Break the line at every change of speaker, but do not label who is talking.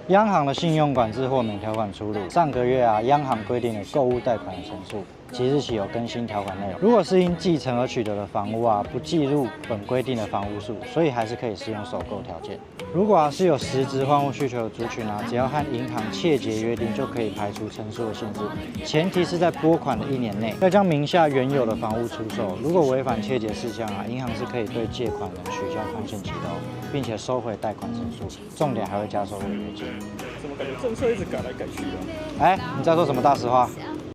央行的信用管制豁免条款出炉，上个月央行规定了购物贷款的成数，即日起有更新条款内容。如果是因继承而取得的房屋不计入本规定的房屋数，所以还是可以适用首购条件。如果是有实质换屋需求的族群只要和银行切结约定，就可以排除成数的限制，前提是在拨款的1年内要将名下原有的房屋出售。如果违反切结事项银行是可以对借款人取消宽限期的并且收回贷款成数，重点还会加收违约金。
怎么感觉政策一直改来改去的？
你在说什么大实话？